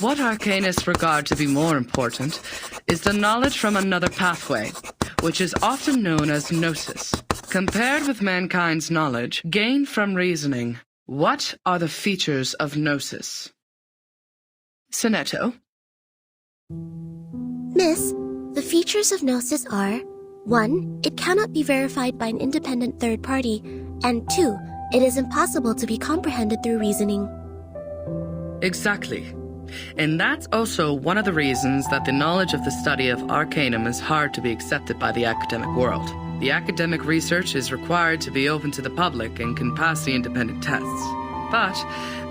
What arcanists regard to be more important is the knowledge from another pathway, which is often known as gnosis, compared with mankind's knowledge gained from reasoning. What are the features of gnosis? Sonetto. Miss, the features of gnosis are 1. It cannot be verified by an independent third party, and 2. It is impossible to be comprehended through reasoning. Exactly. And that's also one of the reasons that the knowledge of the study of arcanum is hard to be accepted by the academic world. The academic research is required to be open to the public and can pass the independent tests. But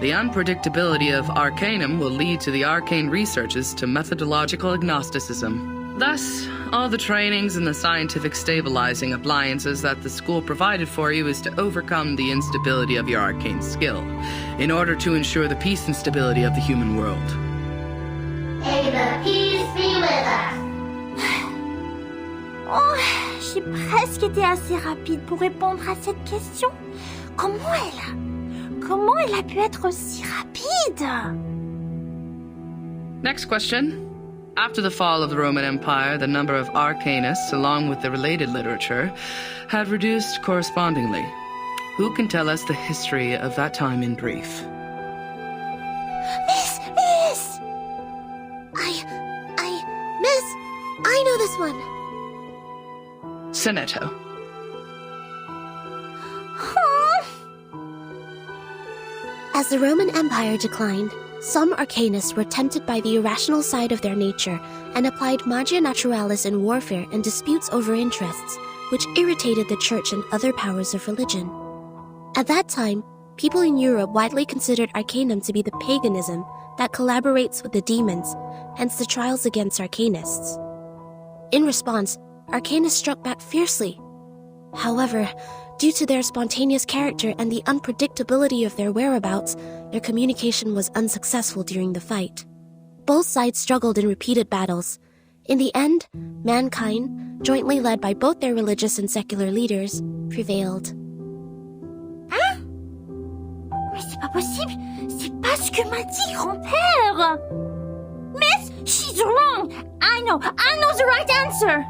the unpredictability of arcanum will lead to the arcane researches to methodological agnosticism. Thus, all the trainings and the scientific stabilizing appliances that the school provided for you is to overcome the instability of your arcane skill, in order to ensure the peace and stability of the human world. May the peace be with us. Oh, j'ai presque été assez rapide pour répondre à cette question. Comment elle a pu être aussi rapide? Next question. After the fall of the Roman Empire, the number of arcanists, along with the related literature, had reduced correspondingly. Who can tell us the history of that time in brief? Miss! Miss, I know this one. Sonetto. As the Roman Empire declined, some arcanists were tempted by the irrational side of their nature and applied magia naturalis in warfare and disputes over interests, which irritated the church and other powers of religion. At that time, people in Europe widely considered arcanum to be the paganism that collaborates with the demons, hence the trials against arcanists. In response, arcanists struck back fiercely. However, due to their spontaneous character and the unpredictability of their whereabouts, their communication was unsuccessful during the fight. Both sides struggled in repeated battles. In the end, mankind, jointly led by both their religious and secular leaders, prevailed. Hein? Mais c'est pas possible! C'est pas ce que m'a dit grand-père! Miss, she's wrong! I know the right answer!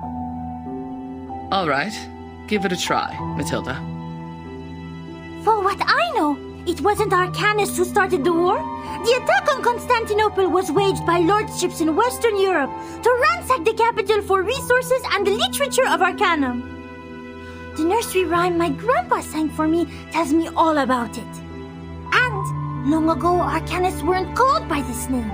All right. Give it a try, Matilda. For what I know, it wasn't arcanists who started the war. The attack on Constantinople was waged by lordships in Western Europe to ransack the capital for resources and the literature of arcanum. The nursery rhyme my grandpa sang for me tells me all about it. And long ago, arcanists weren't called by this name.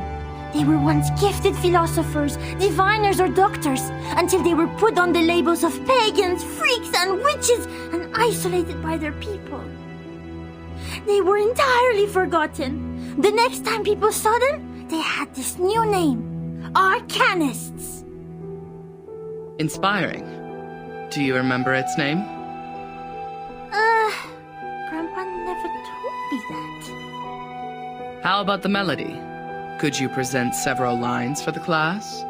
They were once gifted philosophers, diviners, or doctors, until they were put on the labels of pagans, freaks, and witches, and isolated by their people. They were entirely forgotten. The next time people saw them, they had this new name, arcanists. Inspiring. Do you remember its name? Grandpa never told me that. How about the melody? Could you present several lines for the class?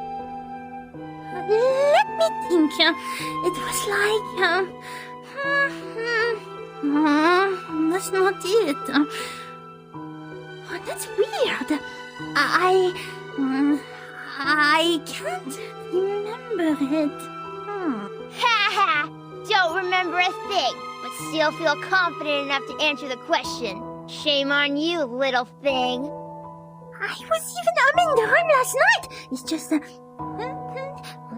Let me think. It was like... that's not it. That's weird. I can't remember it. Ha ha! Don't remember a thing, but still feel confident enough to answer the question. Shame on you, little thing. I was even umming the rhyme last night. It's just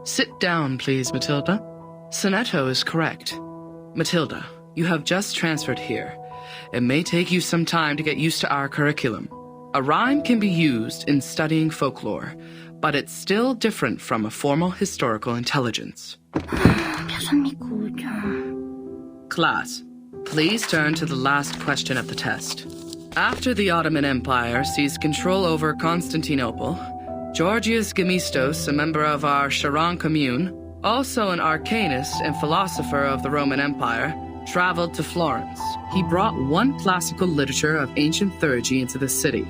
Sit down, please, Matilda. Sonetto is correct. Matilda, you have just transferred here. It may take you some time to get used to our curriculum. A rhyme can be used in studying folklore, but it's still different from a formal historical intelligence. Personne m'écoute. Class, please turn to the last question of the test. After the Ottoman Empire seized control over Constantinople, Georgius Gemistos, a member of our Charon commune, also an arcanist and philosopher of the Roman Empire, traveled to Florence. He brought one classical literature of ancient theurgy into the city,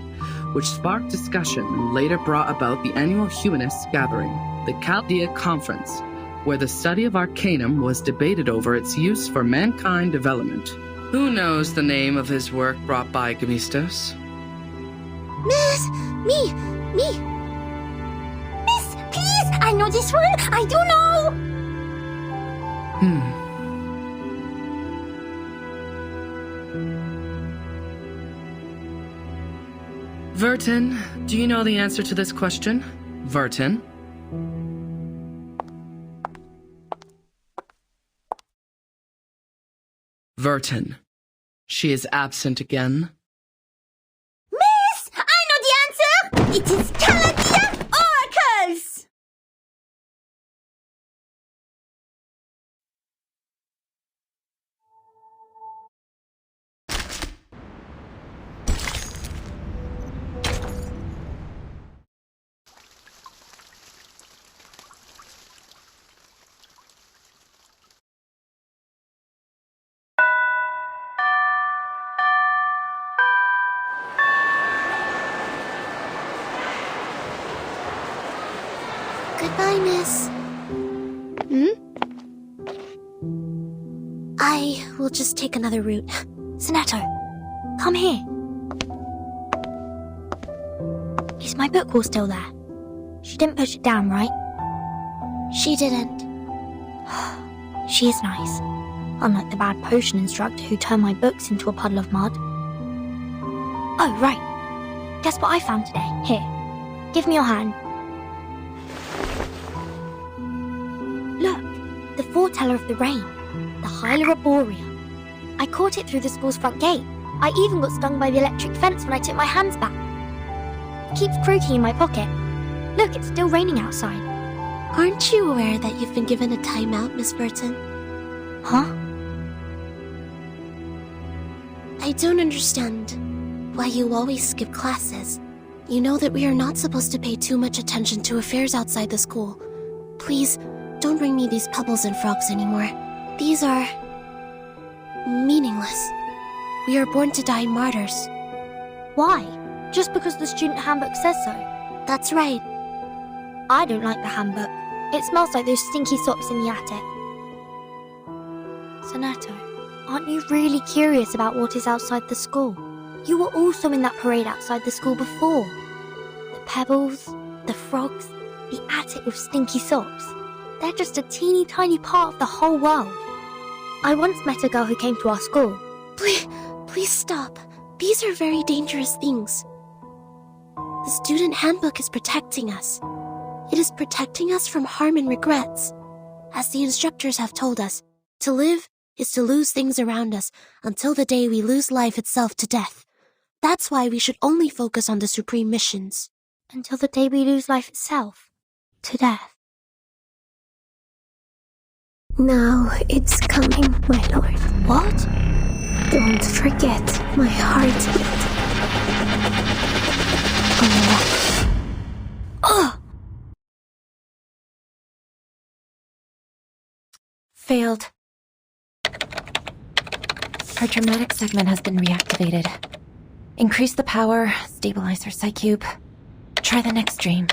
which sparked discussion and later brought about the annual humanists gathering, the Chaldea Conference, where the study of arcanum was debated over its use for mankind development. Who knows the name of his work brought by Gemistos? Miss, me, Me. Miss, please! I know this one! I do know! Vertin, do you know the answer to this question? Vertin? Vertin. She is absent again. Miss! I know the answer! It is Caladia Oracles! Goodbye, miss. I will just take another route. Sonato, come here. Is my book all still there? She didn't push it down, right? She didn't. She is nice. Unlike the bad potion instructor who turned my books into a puddle of mud. Oh, right. Guess what I found today? Here. Give me your hand. Look, the foreteller of the rain. The Hyla Arborea. I caught it through the school's front gate. I even got stung by the electric fence when I took my hands back. It keeps croaking in my pocket. Look, it's still raining outside. Aren't you aware that you've been given a timeout, Miss Burton? Huh? I don't understand why you always skip classes. You know that we are not supposed to pay too much attention to affairs outside the school. Please, don't bring me these pebbles and frogs anymore. These are meaningless. We are born to die martyrs. Why? Just because the student handbook says so? That's right. I don't like the handbook. It smells like those stinky socks in the attic. Sonato, aren't you really curious about what is outside the school? You were also in that parade outside the school before. The pebbles, the frogs, the attic with stinky socks. They're just a teeny tiny part of the whole world. I once met a girl who came to our school. Please stop. These are very dangerous things. The student handbook is protecting us. It is protecting us from harm and regrets. As the instructors have told us, to live is to lose things around us until the day we lose life itself to death. That's why we should only focus on the supreme missions. Until the day we lose life itself to death. Now it's coming, my lord. What? Don't forget my heartbeat. Failed. Her traumatic segment has been reactivated. Increase the power, stabilize her psych cube. Try the next dream.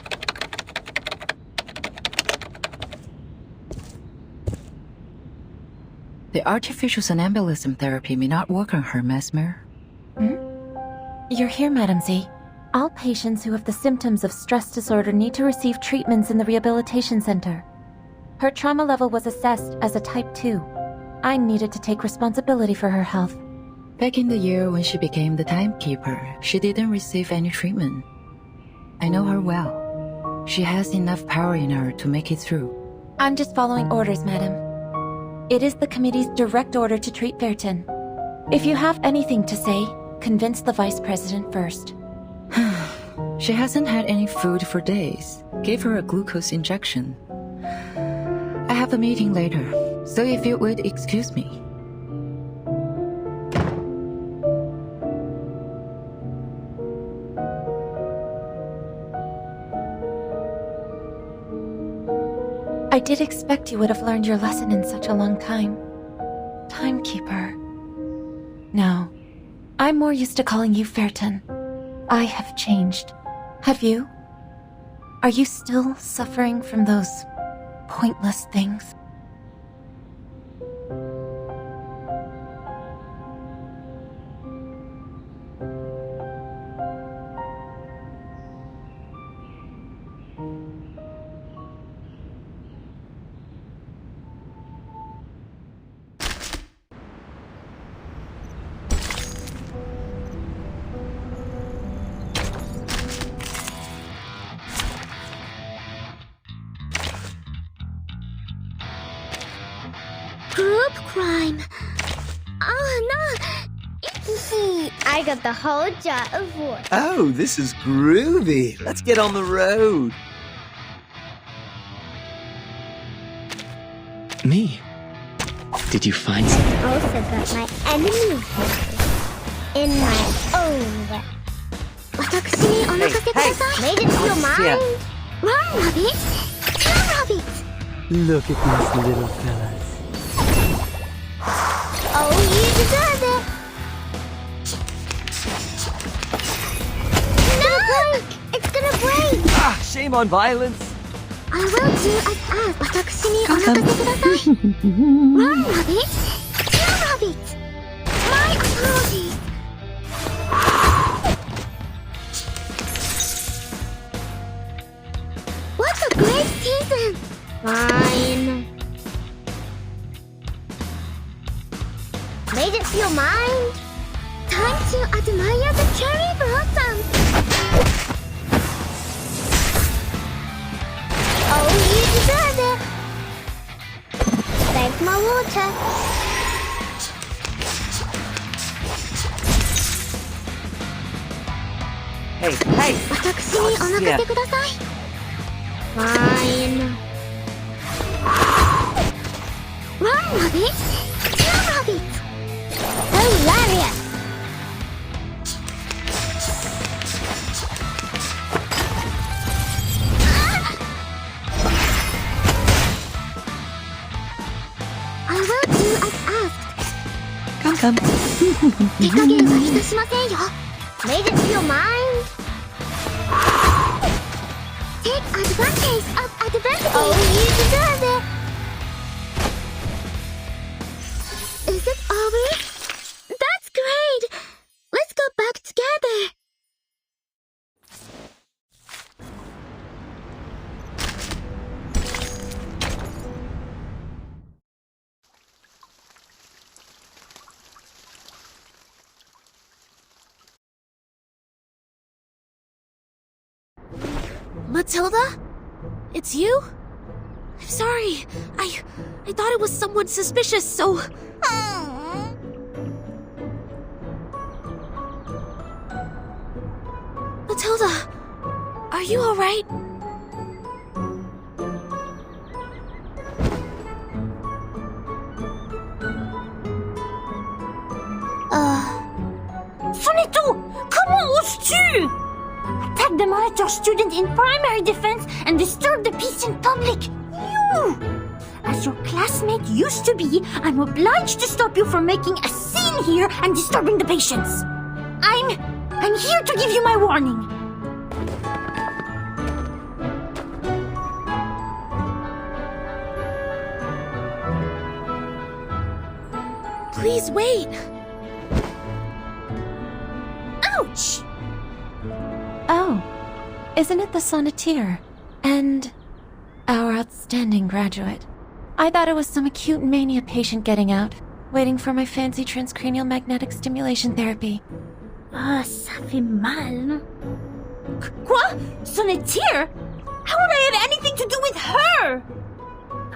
The artificial somnambulism therapy may not work on her, Mesmer. You're here, Madam Z. All patients who have the symptoms of stress disorder need to receive treatments in the rehabilitation center. Her trauma level was assessed as a type 2. I needed to take responsibility for her health. Back in the year when she became the timekeeper, she didn't receive any treatment. I know her well. She has enough power in her to make it through. I'm just following orders, madam. It is the committee's direct order to treat Vertin. If you have anything to say, convince the vice president first. She hasn't had any food for days. Gave her a glucose injection. I have a meeting later, so if you would excuse me. I did expect you would have learned your lesson in such a long time. Timekeeper. No, I'm more used to calling you Vertin. I have changed. Have you? Are you still suffering from those pointless things? Group crime. Oh, no. I got the whole jar of wood. Oh, this is groovy. Let's get on the road. Me? Did you find something? Also got my enemy's in my own way. 私にお任せください。 Made it feel mine. Run, Rabbit. Come, Rabbit. Look at these little fellas. Oh, you deserve it. No! It's gonna break. Ah, shame on violence. I will do as asked. 私にお任せください。Run, Rabbit. Come, Rabbit. My apologies. What a great season. Fine. Made it feel mine. Time to admire the cherry blossom. Oh, you deserve it. Thank my water. Hey. 私にお任せください。Fine. Run, Rabbit. Come, Rabbit. Hilarious. I will do as asked. Come. 手加減はいたしませんよ。Made it feel mine. Take advantage of adversity. Oh, you deserve it. Is it over? That's great. Let's go back together. Matilda? It's you? I'm sorry. I thought it was someone suspicious, so... Matilda, are you alright? Sonito! Comment oses-tu? Attack the monitor student in primary defense and disturb the peace in public. You! As your classmate used to be, I'm obliged to stop you from making a scene here and disturbing the patients. I'm here to give you my warning. Please wait. Ouch! Oh, isn't it the sonneteer? And our outstanding graduate. I thought it was some acute mania patient getting out, waiting for my fancy transcranial magnetic stimulation therapy. Ah, ça fait mal. Quoi? Sonneteer? How would I have anything to do with her?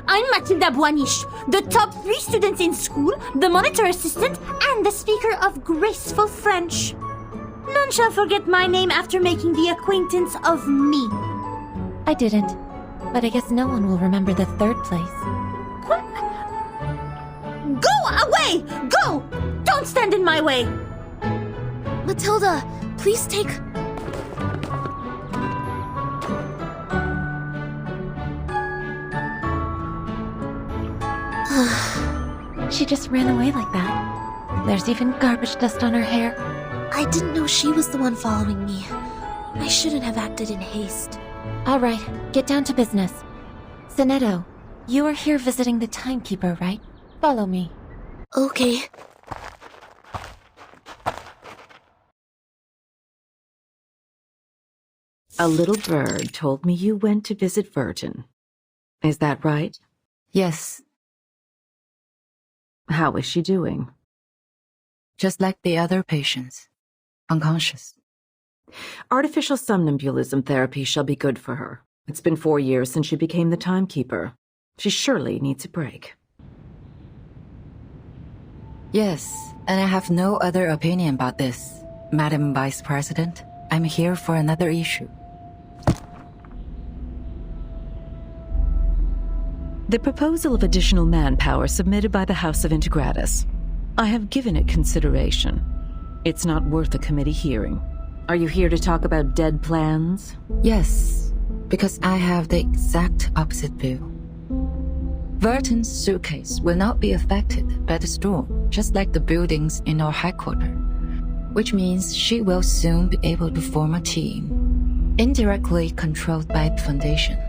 I'm Matilda Boiniche, the top 3 students in school, the monitor assistant, and the speaker of graceful French. None shall forget my name after making the acquaintance of me. I didn't, but I guess no one will remember the 3rd place. What? Go away! Go! Don't stand in my way! Matilda, please take... She just ran away like that. There's even garbage dust on her hair. I didn't know she was the one following me. I shouldn't have acted in haste. All right, get down to business. Sonetto, you are here visiting the timekeeper, right? Follow me. Okay. A little bird told me you went to visit Verton. Is that right? Yes, How is she doing? just like the other patients. Unconscious. Artificial somnambulism therapy shall be good for her. It's been 4 years since she became the timekeeper. She surely needs a break. Yes, and I have no other opinion about this. Madam Vice President, I'm here for another issue. The proposal of additional manpower submitted by the House of Integratus. I have given it consideration. It's not worth a committee hearing. Are you here to talk about dead plans? Yes, because I have the exact opposite view. Verton's suitcase will not be affected by the storm, just like the buildings in our headquarters, which means she will soon be able to form a team, indirectly controlled by the Foundation.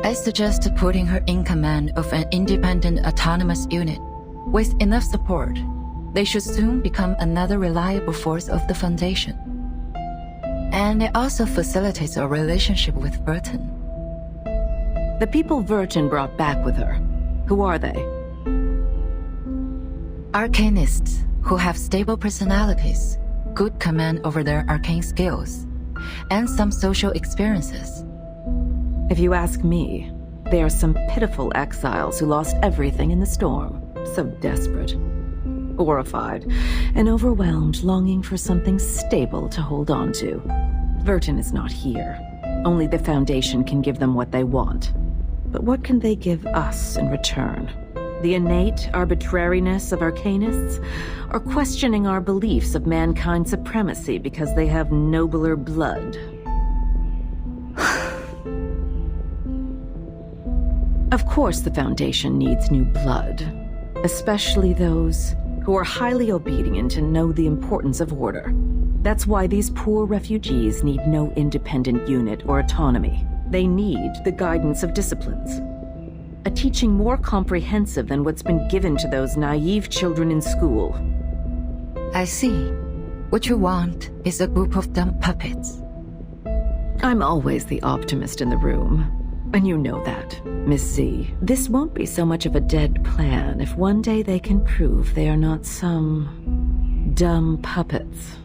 I suggest putting her in command of an independent autonomous unit. With enough support, they should soon become another reliable force of the Foundation. And it also facilitates our relationship with Verton. The people Verton brought back with her, who are they? Arcanists who have stable personalities, good command over their arcane skills, and some social experiences. If you ask me, they are some pitiful exiles who lost everything in the storm. So desperate, horrified, and overwhelmed, longing for something stable to hold on to. Verton is not here. Only the Foundation can give them what they want. But what can they give us in return? The innate arbitrariness of Arcanists? Or questioning our beliefs of mankind's supremacy because they have nobler blood? Of course the Foundation needs new blood, especially those who are highly obedient and know the importance of order. That's why these poor refugees need no independent unit or autonomy. They need the guidance of disciplines. A teaching more comprehensive than what's been given to those naive children in school. I see. What you want is a group of dumb puppets. I'm always the optimist in the room. And you know that, Miss Z. This won't be so much of a dead plan if one day they can prove they are not some dumb puppets.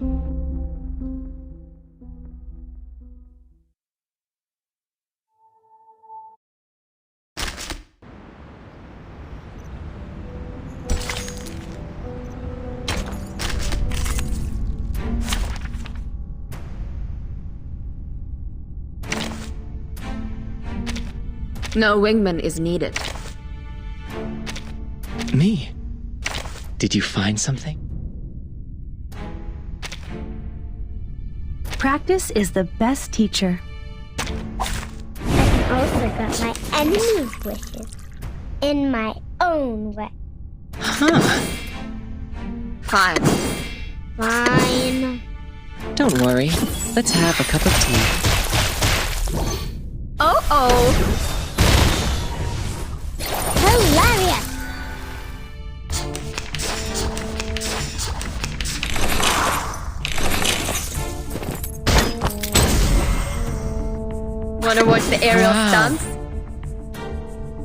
No wingman is needed. Me? Did you find something? Practice is the best teacher. I also got my enemy's wishes in my own way. Huh. Fine. Fine. Don't worry. Let's have a cup of tea. Oh-oh! Hilarious! Wanna watch the aerial Wow. stunts?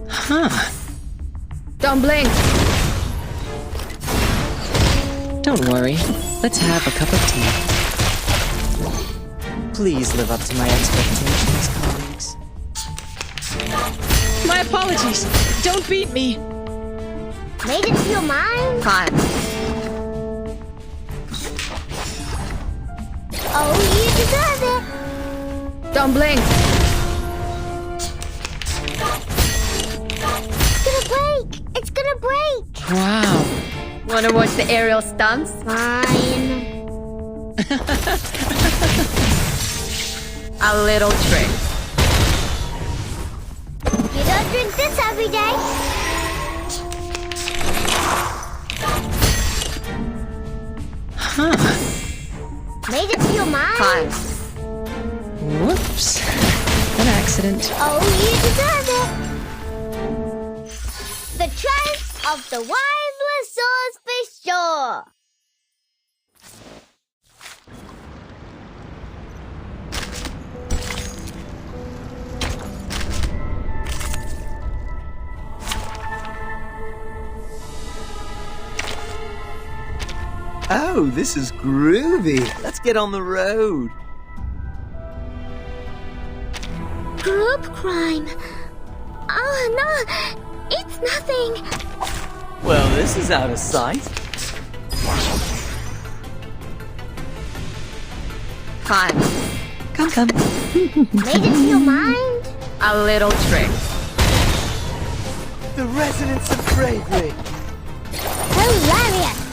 Huh. Don't blink! Don't worry. Let's have a cup of tea. Please live up to my expectations, colleagues. My apologies. Don't beat me. Made it feel mine? Fine. Oh, you deserve it! Don't blink! It's gonna break! It's gonna break! Wow. Wanna watch the aerial stunts? Fine. A little trick. You don't drink this every day. Huh. Made it feel mine? Fine. Whoops. An accident. Oh, you deserve it! The triumph of the wireless sauce for sure! Oh, this is groovy. Let's get on the road. Group crime. Oh, no. It's nothing. Well, this is out of sight. Fine. Come. Made it feel mind? A little trick. The resonance of bravery. Hilarious!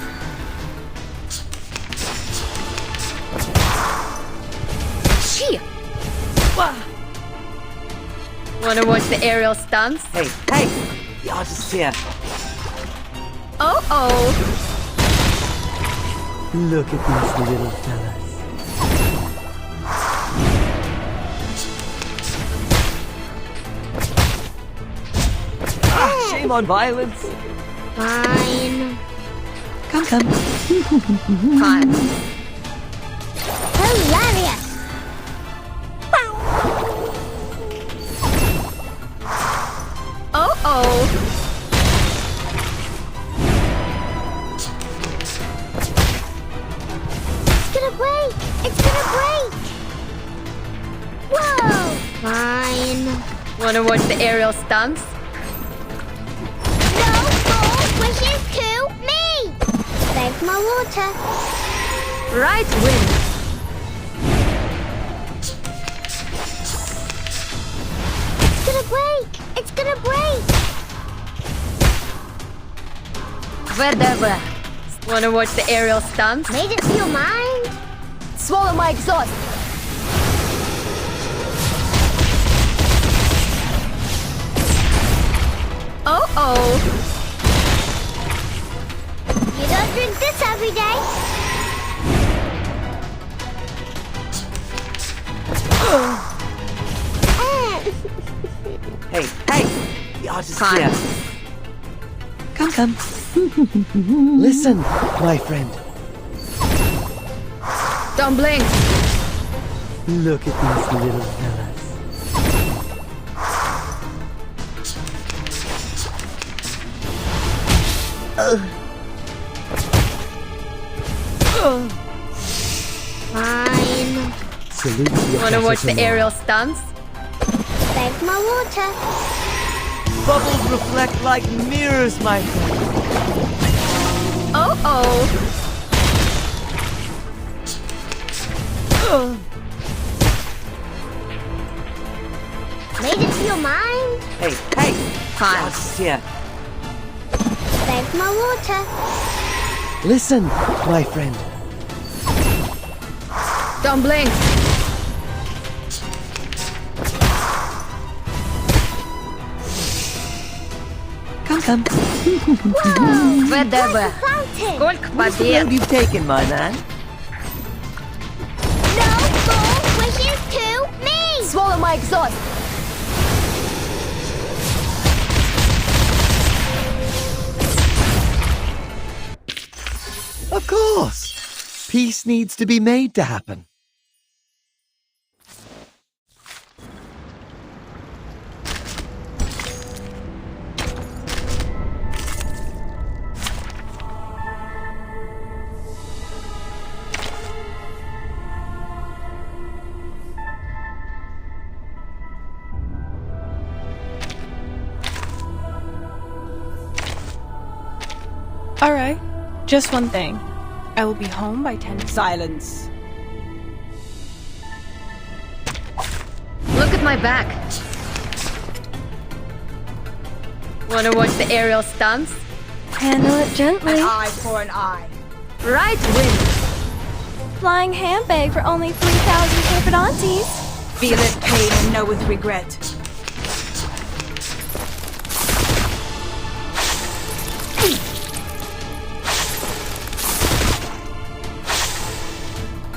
Gee. Wanna watch the aerial stunts? Hey, the artist's here. Oh. Look at these little fellas. Shame on violence. Fine. Come. Fine. Hilarious! Oh. It's gonna break! Whoa! Fine. Wanna watch the aerial stunts? No gold wishes to me! Thanks my water. Right win. It's gonna break! Whatever. Wanna watch the aerial stunts? Made it feel mind? Swallow my exhaust. Oh. You don't drink this every day. Hey, the artist's Fine. here. Come. Listen, my friend. Don't blink. Look at these little fellas. Fine. Salute to your Wanna watch the professional. aerial stunts? Thanks my water. Bubbles reflect like mirrors, my friend. Oh. Made it feel mind? Hey, the Fine. artist's here. Thanks my water. Listen, my friend. Don't blink. Come. Whatever. Fountain. Сколько What's the побед? road you've taken, my man? No gold wishes to me. Swallow my exhaust. Of course. Peace needs to be made to happen. Alright, just one thing. I will be home by 10. Silence. Look at my back. Wanna watch the aerial stunts? Handle it gently. An eye for an eye. Right win. Flying handbag for only 3,000 Perfidantes. Feel it pain and know with regret.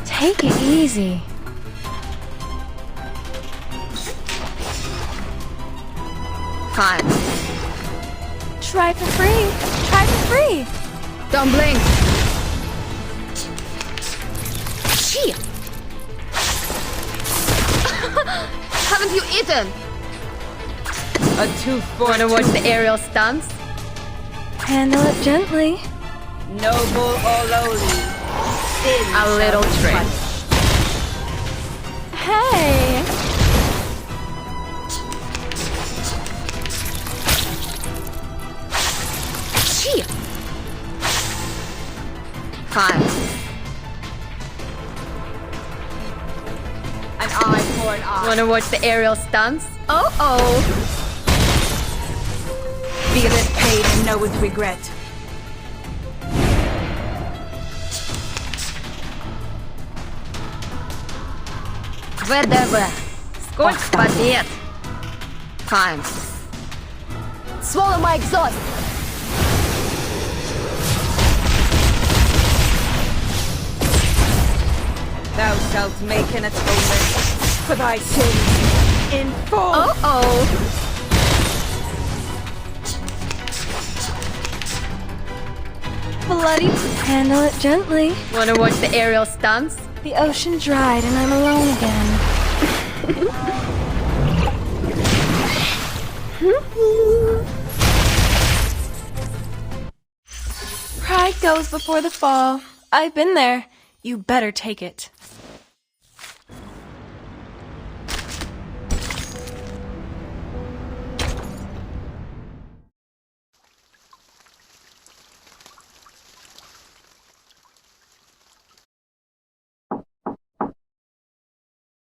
Take it easy. Fine. Try for free. Don't blink. Gee. Haven't you eaten? A tooth for Wanna watch the aerial stunts? Handle it gently. noble or lowly. Sin A little shall be trick. punished. Hey! Gee. Fine. Wanna watch the aerial stunts? Oh. Feel it pain and know with regret. ВДВ. Сколько побед? Time. Swallow my exhaust. Thou shalt make an atonement for thy sins in full. Oh. Bloody, handle it gently. Wanna watch the aerial stunts? The ocean dried and I'm alone again. Pride goes before the fall. I've been there. You better take it.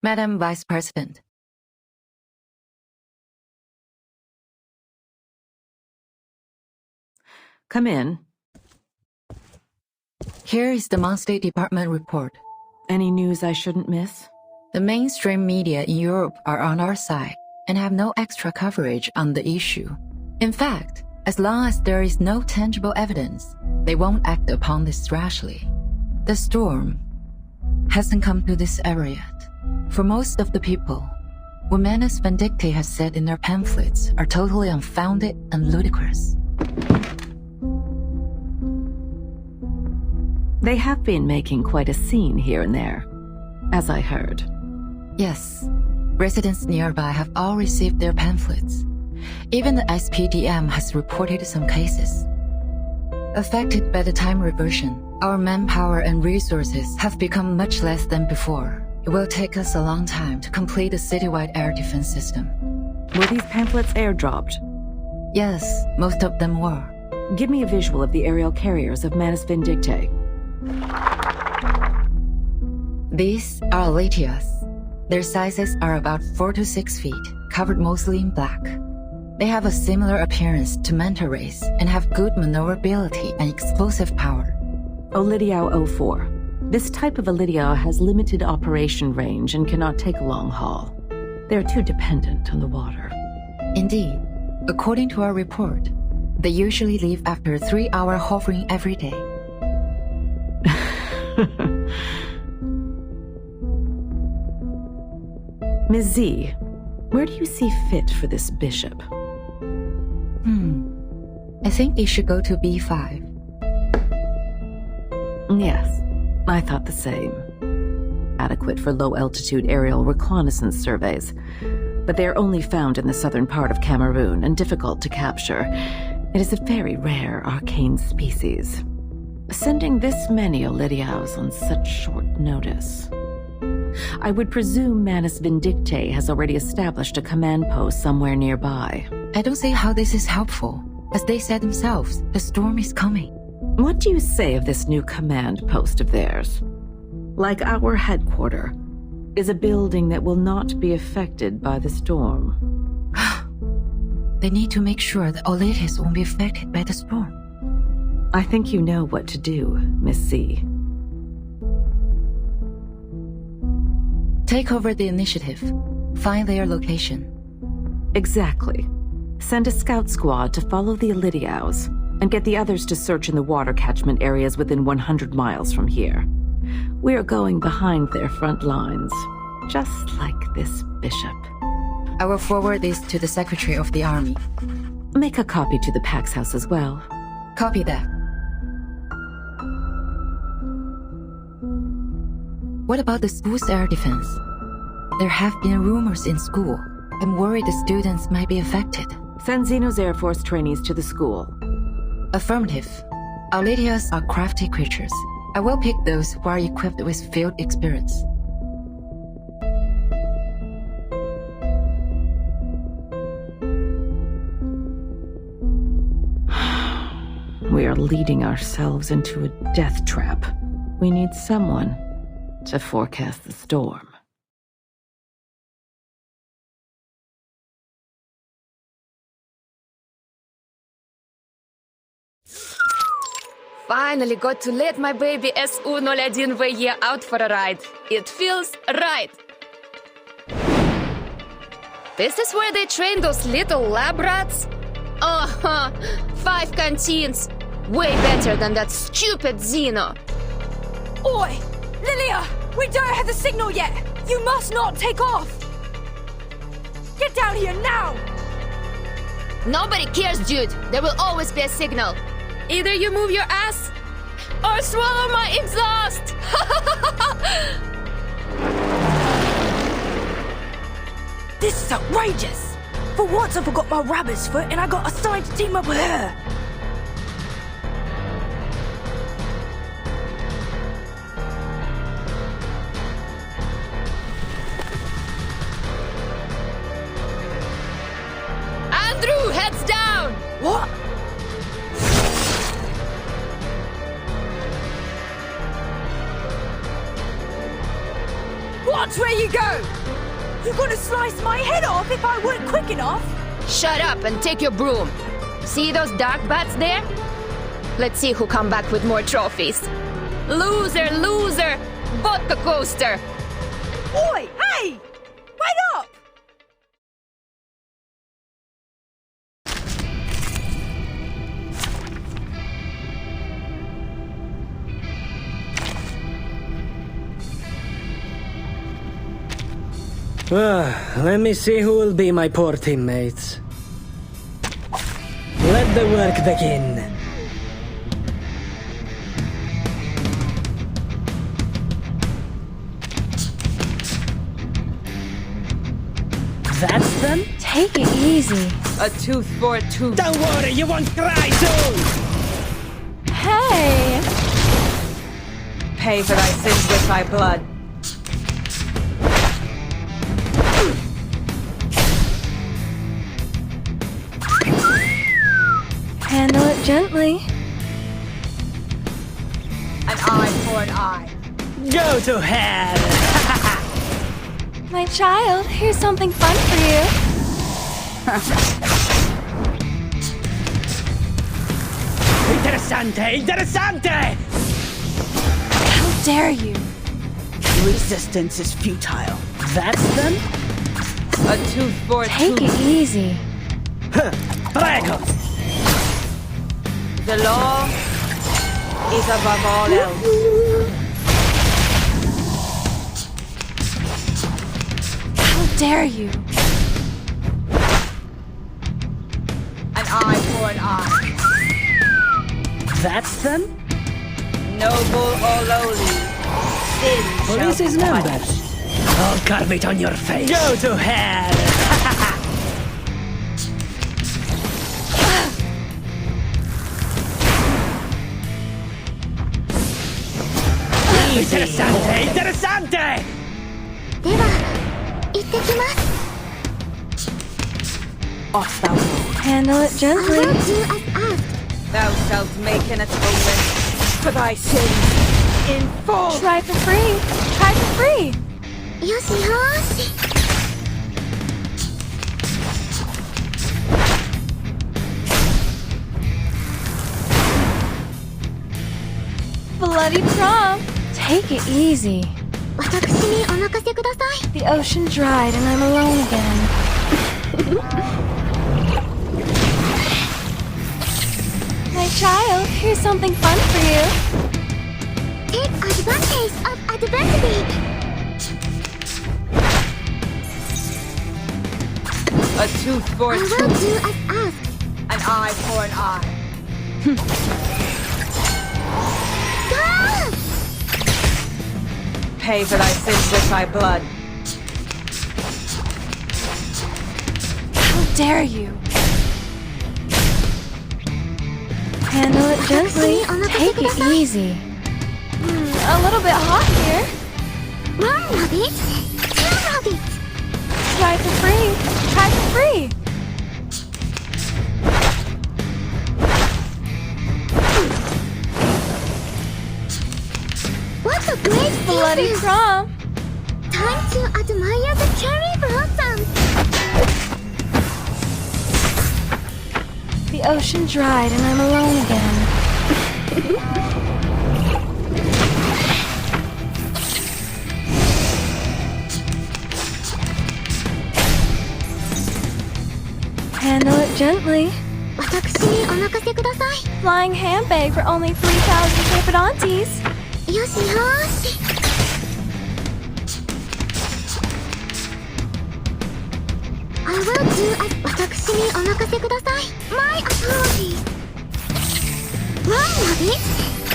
Madam Vice President. Come in. Here is the State Department report. Any news I shouldn't miss? The mainstream media in Europe are on our side and have no extra coverage on the issue. In fact, as long as there is no tangible evidence, they won't act upon this rashly. The storm hasn't come to this area yet. For most of the people, what Manus Vindictae has said in their pamphlets are totally unfounded and ludicrous. They have been making quite a scene here and there, as I heard. Yes, residents nearby have all received their pamphlets. Even the SPDM has reported some cases. Affected by the time reversion, our manpower and resources have become much less than before. It will take us a long time to complete the citywide air defense system. Were these pamphlets airdropped? Yes, most of them were. Give me a visual of the aerial carriers of Manus Vindictae. These are Aletias. Their sizes are about 4 to 6 feet, covered mostly in black. They have a similar appearance to manta rays and have good maneuverability and explosive power. Olidiao 04. This type of Olidiao has limited operation range and cannot take a long haul. They're too dependent on the water. Indeed. According to our report, they usually leave after a 3-hour hovering every day. Ms. Z, where do you see fit for this bishop? I think it should go to B5. Yes, I thought the same. Adequate for low-altitude aerial reconnaissance surveys, but they are only found in the southern part of Cameroon and difficult to capture. It is a very rare arcane species. Sending this many Olidiaos on such short notice. I would presume Manus Vindictae has already established a command post somewhere nearby. I don't see how this is helpful. As they said themselves, the storm is coming. What do you say of this new command post of theirs? Like our headquarters, is a building that will not be affected by the storm. They need to make sure that Oletis won't be affected by the storm. I think you know what to do, Miss C. Take over the initiative. Find their location. Exactly. Send a scout squad to follow the Olidiaos, and get the others to search in the water catchment areas within 100 miles from here. We are going behind their front lines, just like this bishop. I will forward this to the Secretary of the Army. Make a copy to the Pax House as well. Copy that. What about the school's air defense? There have been rumors in school. I'm worried the students might be affected. Send Xeno's Air Force trainees to the school. Affirmative. Auletias are crafty creatures. I will pick those who are equipped with field experience. We are leading ourselves into a death trap. We need someone to forecast the storm. Finally got to let my baby S101VE out for a ride. It feels right. This is where they train those little lab rats? 5 canteens. Way better than that stupid Xeno. Oi! Lilia! We don't have the signal yet! You must not take off! Get down here now! Nobody cares, dude. There will always be a signal. Either you move your ass or swallow my exhaust! This is outrageous! For once I forgot my rabbit's foot and I got assigned to team up with her! Andrew, heads down! What? Watch where you go! You're gonna slice my head off if I weren't quick enough! Shut up and take your broom. See those dark bats there? Let's see who come back with more trophies. Loser, loser! Vodka coaster! Oi! Hey! Wait up! Let me see who will be my poor teammates. Let the work begin. That's them? Take it easy. A tooth for a tooth. Don't worry, you won't cry soon! Hey! Pay for thy sins with thy blood. Handle it gently. An eye for an eye. Go to hell! My child, here's something fun for you. Interessante! Interessante! How dare you? Resistance is futile. That's them? A tooth for a Take tooth. it easy. Prego! The law is above all else. How dare you? An eye for an eye. That's them? Noble or lowly, sin Police shall is be numbered. punished. I'll carve it on your face. Go to hell! Interessante! Interessante! では行ってきます Off thou go. Handle it I gently. will do as asked. Thou shalt make an atonement for thy sins in full. Try for free. Try for free. よしよし Bloody prom. Take it easy. 私にお任せください The ocean dried and I'm alone again. My child, here's something fun for you. Take advantage of adversity A tooth for I a will tooth. do as asked. An eye for an eye. Go! Pay for thy sins with thy blood. How dare you? Handle it gently. Take it easy. A little bit hot here. One rabbit, two rabbits. Try for free. Try for free. What a great Bloody season! prom. Time to admire the cherry blossoms. The ocean dried and I'm alone again. Handle it gently. Flying handbag for only 3,000 Capidantes. I will do as 私にお任せください. My apologies. One rabbit,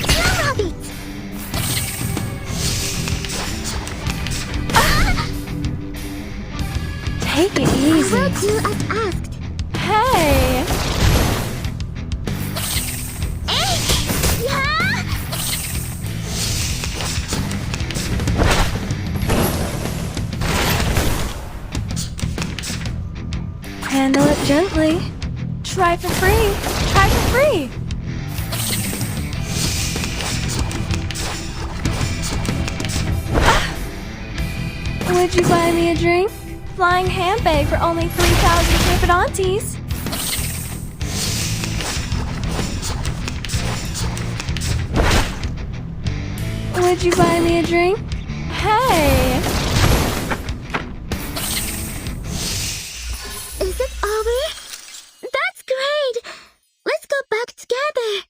two rabbits. Take it easy. I will do as asked. Hey! Handle it gently. Try for free. Try for free. Would you buy me a drink? Flying handbag for only 3,000 Capidantes. Would you buy me a drink? Hey! Is it over? That's great! Let's go back together!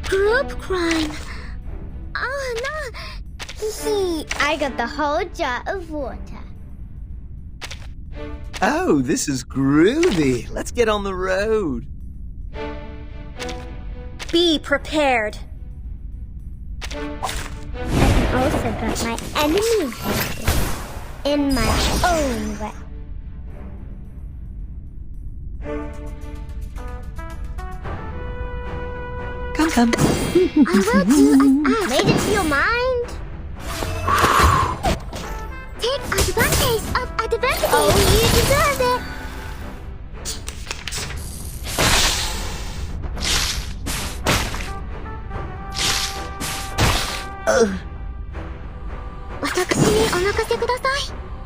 Group crime. Oh no! Hee, I got the whole jar of water. Oh, this is groovy. Let's get on the road. Be prepared. I can also put my enemies in my own way. Come. I will do as asked. Made it to your mind? Take advantage of adversity. Oh, you deserve it.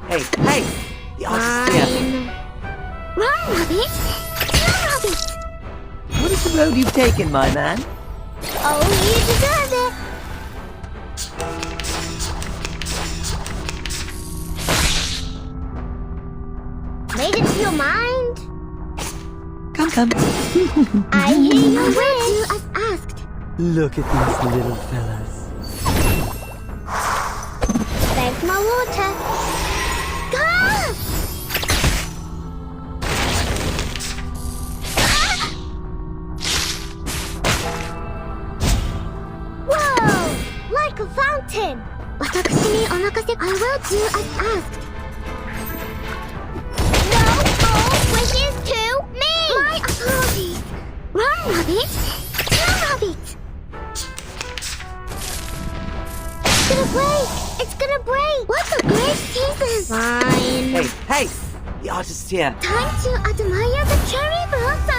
Hey, the artist here. Run, rabbit! Two rabbits! What is the road you've taken, my man? Oh, you deserve it! Made it to your mind? Come. I hear you wish as asked. Look at these little fellas. Thanks, my water. Go! Whoa! Like a fountain! I will do as asked. No more wishes to me! My apologies. Run, rabbit! Two rabbits! It's gonna break! It's gonna break! What a great season! Fine. Hey, the artist here. Time to admire the cherry blossom!